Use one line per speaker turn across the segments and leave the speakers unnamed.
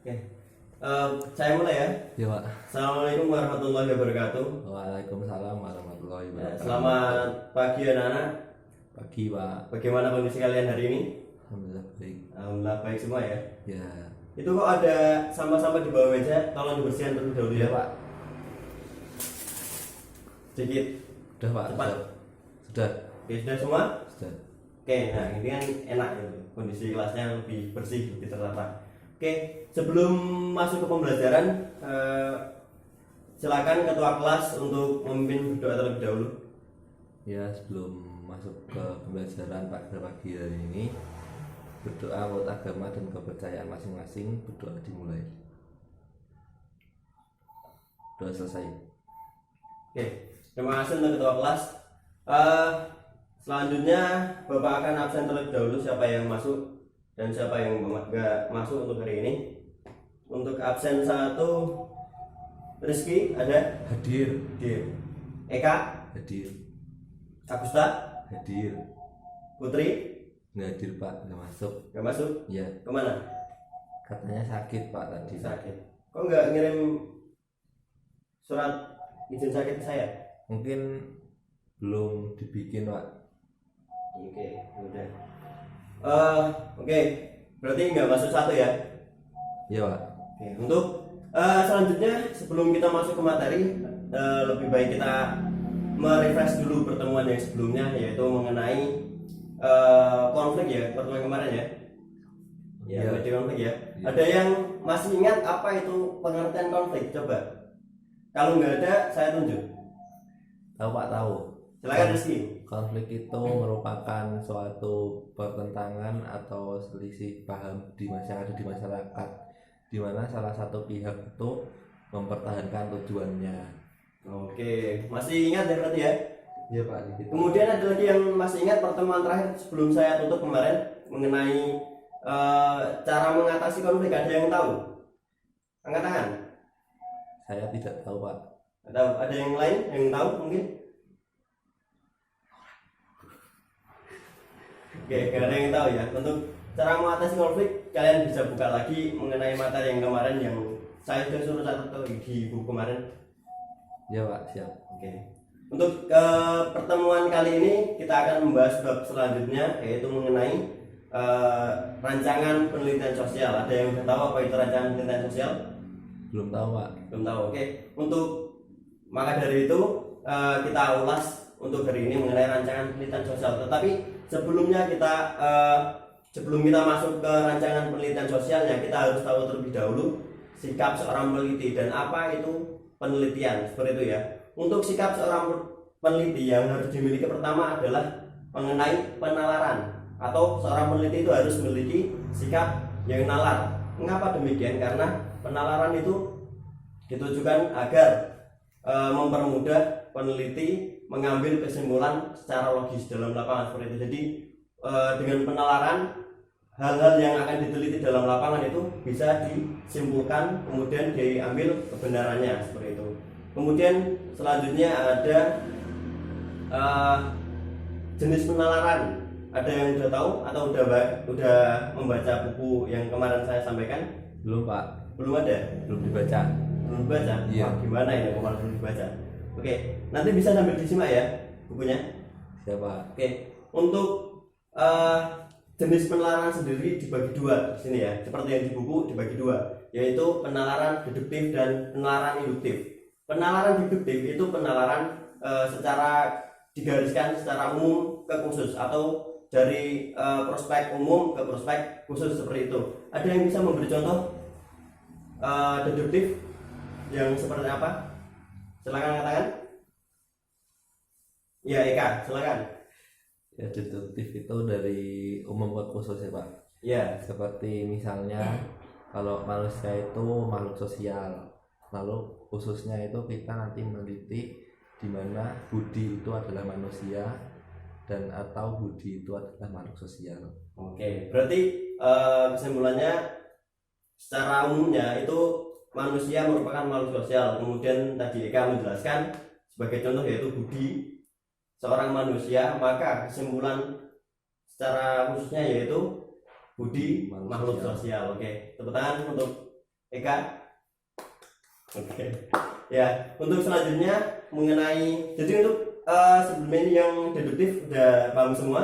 Oke. Saya mulai ya.
Ya Pak.
Assalamualaikum warahmatullahi wabarakatuh.
Waalaikumsalam warahmatullahi wabarakatuh.
Selamat pagi anak-anak.
Pagi Pak.
Bagaimana kondisi kalian hari ini?
Alhamdulillah baik.
Alhamdulillah baik semua ya.
Ya.
Itu kok ada sampah-sampah di bawah meja, tolong dibersihkan terlebih dahulu ya
Pak.
Sedikit.
Sudah Pak.
Cepat.
Sudah.
Oke, sudah semua?
Sudah.
Oke, nah ini kan enak gitu. Kondisi kelasnya lebih bersih, lebih tertata. Oke, sebelum masuk ke pembelajaran, silakan ketua kelas untuk memimpin berdoa terlebih dahulu.
Ya, sebelum masuk ke pembelajaran pada pagi hari ini, berdoa menurut agama dan kepercayaan masing-masing, berdoa dimulai. Doa selesai.
Oke, terima kasih untuk ketua kelas. Selanjutnya Bapak akan absen terlebih dahulu siapa yang masuk dan siapa yang nggak masuk untuk hari ini. Untuk absen 1, Rizky ada?
Hadir.
Hadir. Eka?
Hadir.
Agusta?
Hadir.
Putri?
Nggak hadir Pak, nggak masuk.
Nggak masuk?
Ya,
Kemana?
katanya sakit Pak tadi.
Sakit. Kok nggak ngirim surat izin sakit ke saya?
Mungkin belum dibikin Pak.
Oke, udah. Oke, berarti nggak masuk 1 ya?
Iya Pak.
Oke, untuk selanjutnya sebelum kita masuk ke materi, lebih baik kita merefresh dulu pertemuan yang sebelumnya, yaitu mengenai konflik ya, pertemuan kemarin ya. Ya,
Iya.
materi konflik ya.
Iya.
Ada yang masih ingat apa itu pengertian konflik? Coba. Kalau nggak ada, saya tunjuk.
Tahu Pak, tahu.
Silakan Rizky.
Konflik itu merupakan suatu pertentangan atau selisih paham yang ada di masyarakat, di mana salah satu pihak itu mempertahankan tujuannya.
Oke, masih ingat ya berarti ya?
Iya Pak. Gitu.
Kemudian ada lagi yang masih ingat pertemuan terakhir sebelum saya tutup kemarin mengenai cara mengatasi konflik. Ada yang tahu? Angkat tangan.
Saya tidak tahu Pak.
Atau ada yang lain yang tahu mungkin? Oke, gak ada yang tahu ya. Untuk cara mengatasi konflik, kalian bisa buka lagi mengenai materi yang kemarin yang saya sudah suruh catat di buku kemarin.
Iya Pak, siap.
Oke. Untuk pertemuan kali ini kita akan membahas bab selanjutnya, yaitu mengenai rancangan penelitian sosial. Ada yang sudah tahu apa itu rancangan penelitian sosial?
Belum tahu Pak.
Belum tahu. Oke. Untuk maka dari itu kita ulas untuk hari ini mengenai rancangan penelitian sosial. Tetapi sebelumnya sebelum kita masuk ke rancangan penelitian sosialnya, kita harus tahu terlebih dahulu sikap seorang peneliti dan apa itu penelitian, seperti itu ya. Untuk sikap seorang peneliti yang harus dimiliki pertama adalah mengenai penalaran, atau seorang peneliti itu harus memiliki sikap yang nalar. Mengapa demikian? Karena penalaran itu ditujukan agar mempermudah peneliti mengambil kesimpulan secara logis dalam lapangan, seperti itu. Jadi dengan penalaran, hal-hal yang akan diteliti dalam lapangan itu bisa disimpulkan, kemudian diambil kebenarannya, seperti itu. Kemudian selanjutnya ada jenis penalaran. Ada yang sudah tahu atau udah membaca buku yang kemarin saya sampaikan?
Belum Pak.
Belum ada?
Belum dibaca.
Belum dibaca?
Iya.
Wah, gimana ini kalau belum dibaca? Oke, nanti bisa sambil disimak ya bukunya.
Siap Pak.
Oke, untuk jenis penalaran sendiri dibagi 2 di sini ya, seperti yang di buku dibagi 2, yaitu penalaran deduktif dan penalaran induktif. Penalaran deduktif itu penalaran secara digariskan secara umum ke khusus, atau dari prospek umum ke prospek khusus, seperti itu. Ada yang bisa memberi contoh deduktif yang seperti apa? Silakan katakan. Ya, Eka, silakan.
Ya, deduktif itu dari umum ke khusus ya Pak.
Ya.
Seperti misalnya kalau manusia itu makhluk sosial, lalu khususnya itu kita nanti meneliti di mana budi itu adalah manusia dan atau budi itu adalah makhluk sosial.
Oke, berarti kesimpulannya secara umumnya itu manusia merupakan makhluk sosial. Kemudian tadi Eka menjelaskan sebagai contoh yaitu budi seorang manusia, maka kesimpulan secara khususnya yaitu budi makhluk sosial. Oke, tepuk tangan untuk Eka? Oke. Ya, untuk selanjutnya mengenai, jadi untuk sebelumnya ini yang deduktif udah paham semua,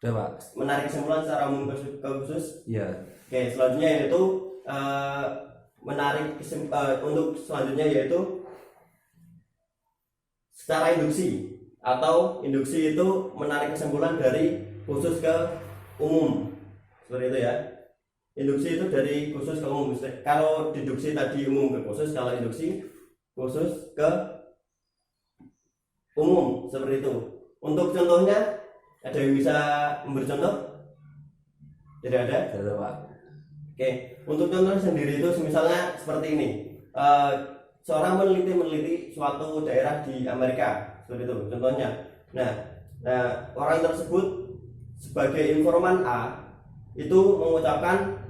Udah Pak?
menarik kesimpulan secara umum ke khusus.
Iya.
Oke, selanjutnya yaitu untuk selanjutnya yaitu secara induksi, atau induksi itu menarik kesimpulan dari khusus ke umum, seperti itu ya. Induksi itu dari khusus ke umum. Kalau deduksi tadi umum ke khusus, kalau induksi khusus ke umum, seperti itu. Untuk contohnya, ada yang bisa memberi contoh? Tidak ada?
Tidak ada Pak.
Oke, untuk contoh sendiri itu misalnya seperti ini. Seorang meneliti suatu daerah di Amerika, seperti itu contohnya. Nah, orang tersebut sebagai informan A itu mengucapkan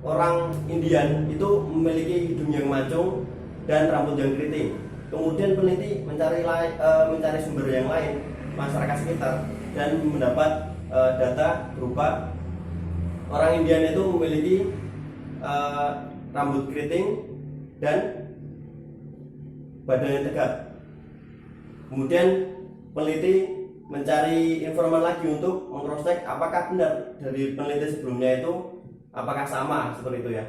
orang Indian itu memiliki hidung yang mancung dan rambut yang keriting. Kemudian peneliti mencari sumber yang lain, masyarakat sekitar, dan mendapat data berupa orang Indian itu memiliki rambut keriting dan badannya tegak. Kemudian peneliti mencari informan lagi untuk mengcross-check apakah benar dari peneliti sebelumnya itu, apakah sama, seperti itu ya.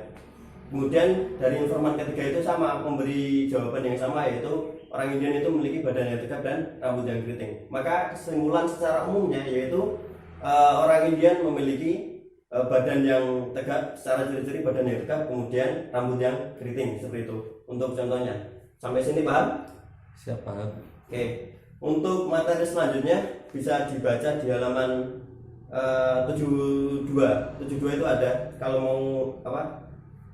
Kemudian dari informan ketiga itu sama, memberi jawaban yang sama, yaitu orang Indian itu memiliki badan yang tegap dan rambut yang keriting. Maka kesimpulan secara umumnya yaitu orang Indian memiliki badan yang tegak, secara ciri-ciri badan yang tegak, kemudian rambut yang keriting, seperti itu. Untuk contohnya. Sampai sini paham?
Siap paham.
Oke. Untuk materi selanjutnya bisa dibaca di halaman 72. 72 itu ada, kalau mau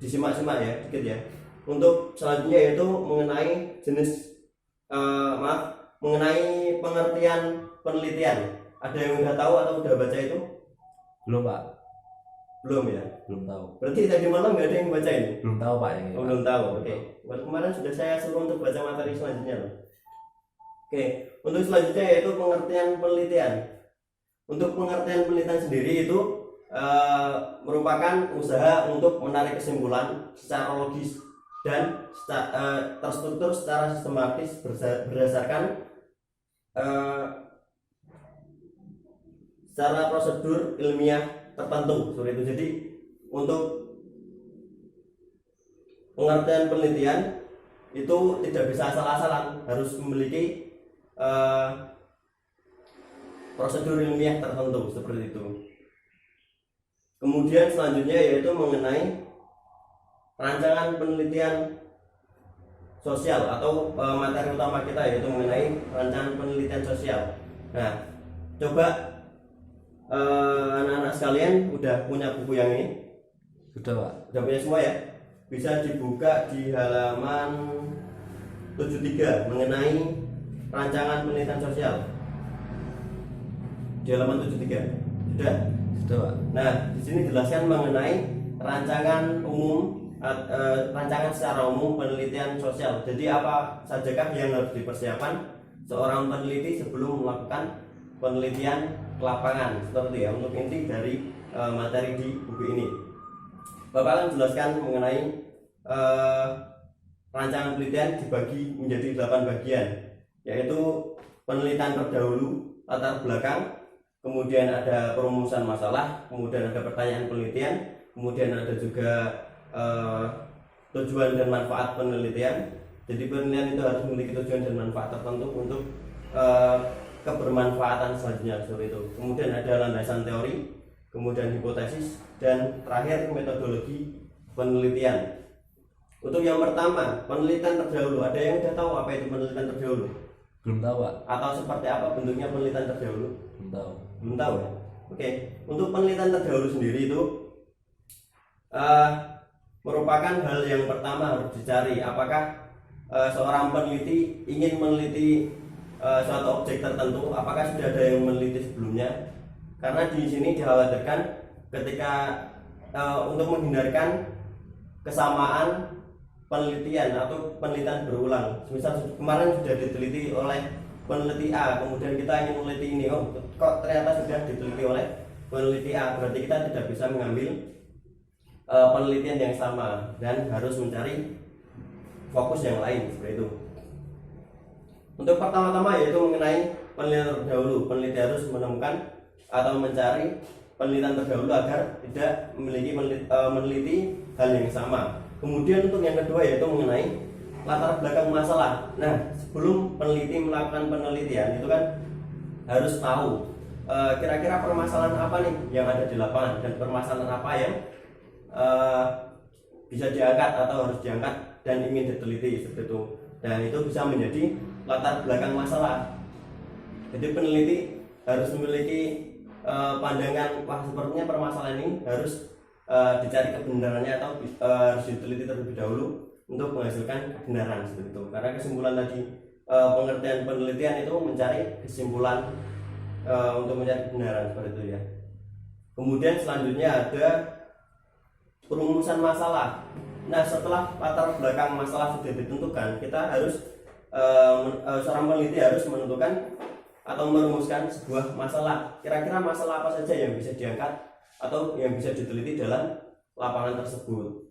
disimak-simak ya, dikit ya. Untuk selanjutnya yaitu mengenai mengenai pengertian penelitian. Ada yang udah tahu atau udah baca itu?
Belum Pak.
Belum ya?
Belum tahu.
Berarti tadi malam nggak ada yang baca ini?
Belum tahu Pak yang ini.
Oh, belum tahu. Oke. Kemarin sudah saya suruh untuk baca materi selanjutnya loh. Oke. Untuk selanjutnya yaitu pengertian penelitian. Untuk pengertian penelitian sendiri itu merupakan usaha untuk menarik kesimpulan secara logis dan terstruktur secara sistematis berdasarkan secara prosedur ilmiah tertentu, seperti itu. Jadi untuk pengertian penelitian itu tidak bisa asal-asalan, harus memiliki prosedur ilmiah tertentu, seperti itu. Kemudian selanjutnya yaitu mengenai rancangan penelitian sosial, atau materi utama kita yaitu mengenai rancangan penelitian sosial. Nah, coba anak-anak sekalian udah punya buku yang ini?
Sudah Pak.
Udah punya semua ya? Bisa dibuka di halaman 73 mengenai rancangan penelitian sosial. Di halaman 73. Sudah?
Sudah Pak.
Nah, di sini jelaskan mengenai rancangan secara umum penelitian sosial. Jadi apa sajakah yang harus dipersiapkan seorang peneliti sebelum melakukan penelitian ke lapangan, seperti ya, untuk inti dari materi di buku ini. Bapak akan jelaskan mengenai rancangan penelitian dibagi menjadi 8 bagian, yaitu penelitian terdahulu, latar belakang, kemudian ada perumusan masalah, kemudian ada pertanyaan penelitian, kemudian ada juga tujuan dan manfaat penelitian. Jadi penelitian itu harus memiliki tujuan dan manfaat tertentu untuk kebermanfaatan selanjutnya, seperti itu. Kemudian ada landasan teori, kemudian hipotesis, dan terakhir metodologi penelitian. Untuk yang pertama, penelitian terdahulu. Ada yang sudah tahu apa itu penelitian terdahulu?
Belum tahu Pak.
Atau seperti apa bentuknya penelitian terdahulu?
Belum tahu.
Belum tahu ya? Oke. Untuk penelitian terdahulu sendiri itu merupakan hal yang pertama harus dicari. Apakah seorang peneliti ingin meneliti suatu objek tertentu, apakah sudah ada yang meneliti sebelumnya? Karena di sini dikhawatirkan ketika untuk menghindarkan kesamaan penelitian atau penelitian berulang. Misal kemarin sudah diteliti oleh peneliti A, kemudian kita ingin meneliti ini, oh kok ternyata sudah diteliti oleh peneliti A, berarti kita tidak bisa mengambil penelitian yang sama dan harus mencari fokus yang lain seperti itu. Untuk pertama-tama yaitu mengenai penelitian terdahulu. Peneliti harus menemukan atau mencari penelitian terdahulu agar tidak meneliti hal yang sama. Kemudian untuk yang kedua yaitu mengenai latar belakang masalah. Nah, sebelum peneliti melakukan penelitian itu kan harus tahu kira-kira permasalahan apa nih yang ada di lapangan dan permasalahan apa yang bisa diangkat atau harus diangkat dan ingin diteliti seperti itu. Dan itu bisa menjadi latar belakang masalah. Jadi peneliti harus memiliki pandangan, wah sepertinya permasalahan ini harus dicari kebenarannya atau harus diteliti terlebih dahulu untuk menghasilkan kebenaran seperti itu. Karena kesimpulan tadi pengertian penelitian itu mencari kesimpulan untuk mencari kebenaran seperti itu ya. Kemudian selanjutnya ada perumusan masalah. Nah, setelah latar belakang masalah sudah ditentukan, kita harus seorang peneliti harus menentukan atau merumuskan sebuah masalah. Kira-kira masalah apa saja yang bisa diangkat atau yang bisa diteliti dalam lapangan tersebut.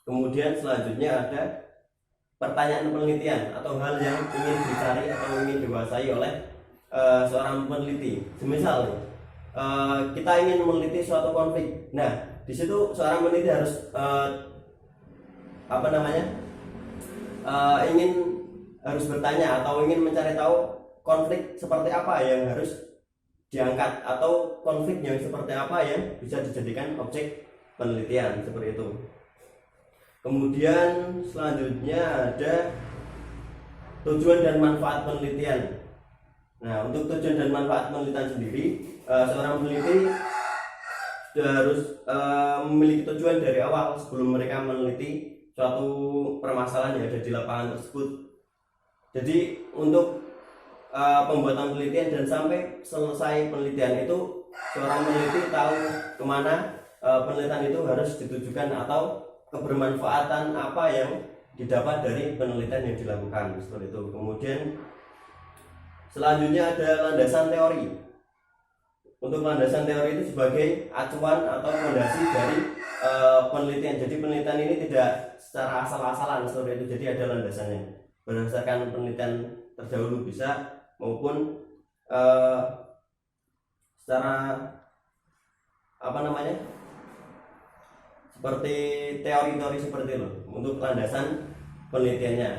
Kemudian selanjutnya ada pertanyaan penelitian atau hal yang ingin dicari atau ingin dikuasai oleh seorang peneliti. Semisal kita ingin meneliti suatu konflik. Nah, di situ seorang peneliti harus harus bertanya atau ingin mencari tahu konflik seperti apa yang harus diangkat atau konflik yang seperti apa yang bisa dijadikan objek penelitian seperti itu. Kemudian selanjutnya ada tujuan dan manfaat penelitian. Nah, untuk tujuan dan manfaat penelitian sendiri, seorang peneliti sudah harus memiliki tujuan dari awal sebelum mereka meneliti suatu permasalahan yang ada di lapangan tersebut. Jadi untuk pembuatan penelitian dan sampai selesai penelitian itu seorang peneliti tahu kemana penelitian itu harus ditujukan atau kebermanfaatan apa yang didapat dari penelitian yang dilakukan seperti itu. Kemudian selanjutnya ada landasan teori. Untuk landasan teori itu sebagai acuan atau fondasi dari penelitian. Jadi penelitian ini tidak secara asal-asalan seperti itu. Jadi ada landasannya berdasarkan penelitian terdahulu bisa maupun secara seperti teori-teori seperti itu untuk landasan penelitiannya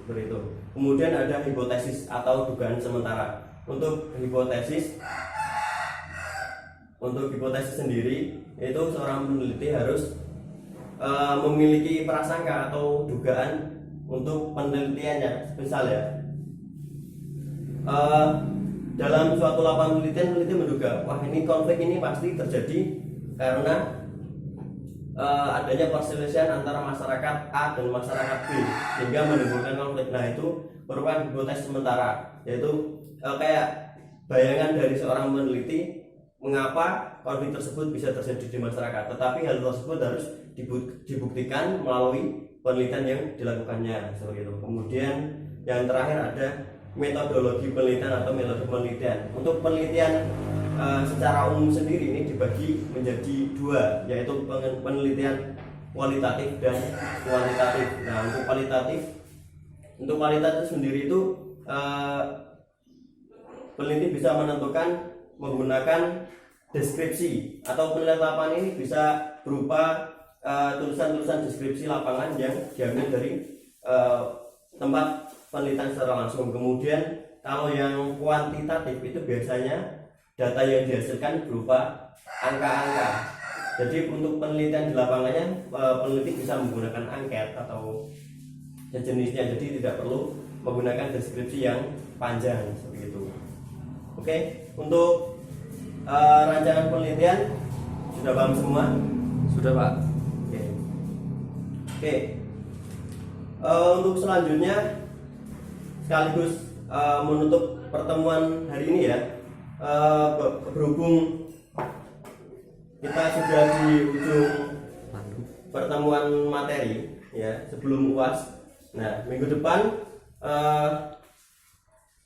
seperti itu. Kemudian ada hipotesis atau dugaan sementara. Untuk hipotesis sendiri itu seorang peneliti harus memiliki prasangka atau dugaan untuk penelitiannya. Misal ya, dalam suatu lapangan penelitian, peneliti menduga, wah ini konflik ini pasti terjadi karena adanya perselisihan antara masyarakat A dan masyarakat B sehingga menimbulkan konflik. Nah, itu merupakan hipotesis sementara, yaitu kayak bayangan dari seorang peneliti mengapa konflik tersebut bisa terjadi di masyarakat, tetapi hal tersebut harus dibuktikan melalui penelitian yang dilakukannya seperti itu. Kemudian yang terakhir ada metodologi penelitian atau metode penelitian. Untuk penelitian secara umum sendiri ini dibagi menjadi dua, yaitu penelitian kualitatif dan kuantitatif. Nah, untuk kualitatif sendiri itu peneliti bisa menentukan menggunakan deskripsi atau penelitian lapangan ini bisa berupa tulisan-tulisan deskripsi lapangan yang diambil dari tempat penelitian secara langsung. Kemudian kalau yang kuantitatif itu biasanya data yang dihasilkan berupa angka-angka. Jadi untuk penelitian di lapangannya peneliti bisa menggunakan angket atau sejenisnya, jadi tidak perlu menggunakan deskripsi yang panjang seperti itu. Oke, untuk rancangan penelitian sudah paham semua?
Sudah, Pak.
Oke. Untuk selanjutnya sekaligus menutup pertemuan hari ini ya, berhubung kita sudah di ujung pertemuan materi ya sebelum UAS. Nah, minggu depan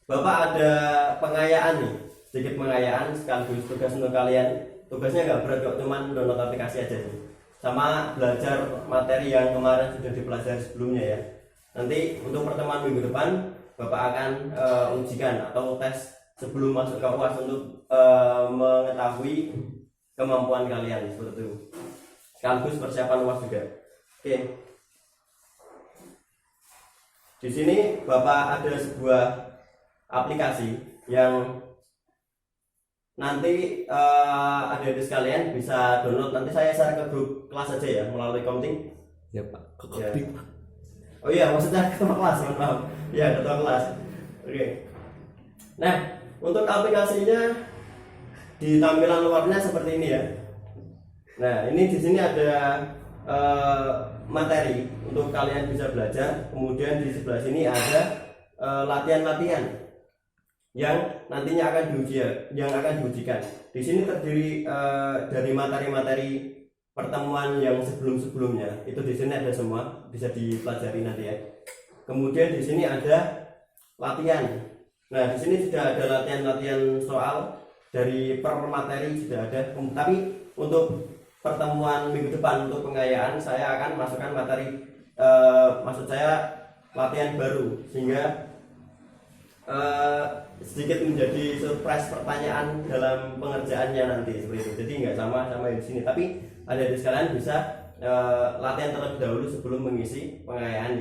Bapak ada pengayaan nih, sedikit pengayaan sekaligus tugas untuk kalian. Tugasnya nggak berat kok, cuman download aplikasi aja sih. sama belajar materi yang kemarin sudah dipelajari sebelumnya ya. Nanti untuk pertemuan minggu depan Bapak akan ujikan atau tes sebelum masuk ke UAS untuk mengetahui kemampuan kalian seperti itu. Sekaligus persiapan UAS juga. Oke. Di sini Bapak ada sebuah aplikasi yang nanti adik-adik sekalian bisa download. Nanti saya share ke grup kelas aja ya melalui Komting.
Ya Pak.
Ya. Oh iya, maksudnya ketua kelas, mohon maaf. Ya, ketua kelas. Oke. Nah, untuk aplikasinya di tampilan luarnya seperti ini ya. Nah, ini di sini ada materi untuk kalian bisa belajar. Kemudian di sebelah sini ada latihan-latihan yang nantinya akan diujikan. Di sini terdiri dari materi-materi pertemuan yang sebelum-sebelumnya. Itu di sini ada semua, bisa dipelajari nanti ya. Kemudian di sini ada latihan. Nah, di sini sudah ada latihan-latihan soal dari per materi sudah ada. Tapi untuk pertemuan minggu depan untuk pengayaan saya akan masukkan materi maksud saya latihan baru sehingga sedikit menjadi surprise pertanyaan dalam pengerjaannya nanti seperti itu. Jadi nggak sama di sini, tapi ada di sekalian bisa latihan terlebih dahulu sebelum mengisi pengayaan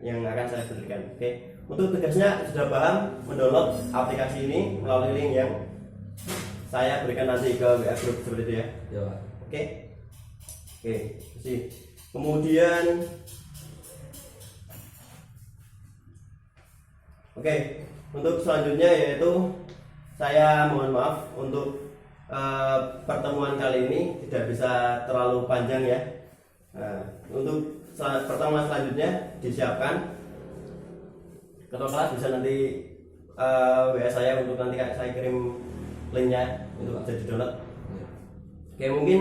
yang akan saya berikan. Oke. Untuk tugasnya sudah paham mendownload aplikasi ini melalui link yang saya berikan nanti ke WA group seperti itu ya.
Ya Pak.
Oke. Oke, kemudian untuk selanjutnya yaitu saya mohon maaf untuk pertemuan kali ini tidak bisa terlalu panjang ya. Nah, untuk pertemuan selanjutnya disiapkan ketua kelas bisa nanti WA saya untuk nanti saya kirim linknya untuk bisa di download. Oke, mungkin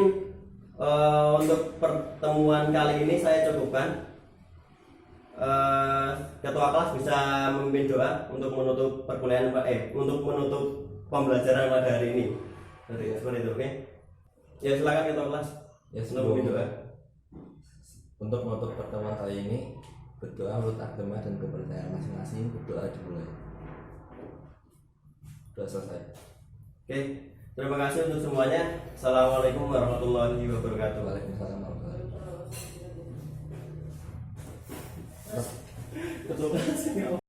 untuk pertemuan kali ini saya cukupkan. Ketua kelas bisa memimpin doa untuk menutup perkuliahan untuk menutup pembelajaran pada hari ini. Seperti itu, oke? Ya silakan ketua kelas.
Ya,
untuk memimpin doa.
Untuk menutup pertemuan kali ini, berdoa menurut agama dan kepercayaan masing-masing. Berdoa dimulai. Sudah selesai. Oke,
terima kasih untuk semuanya. Assalamualaikum warahmatullahi wabarakatuh.
Waalaikumsalam warahmatullahi wabarakatuh.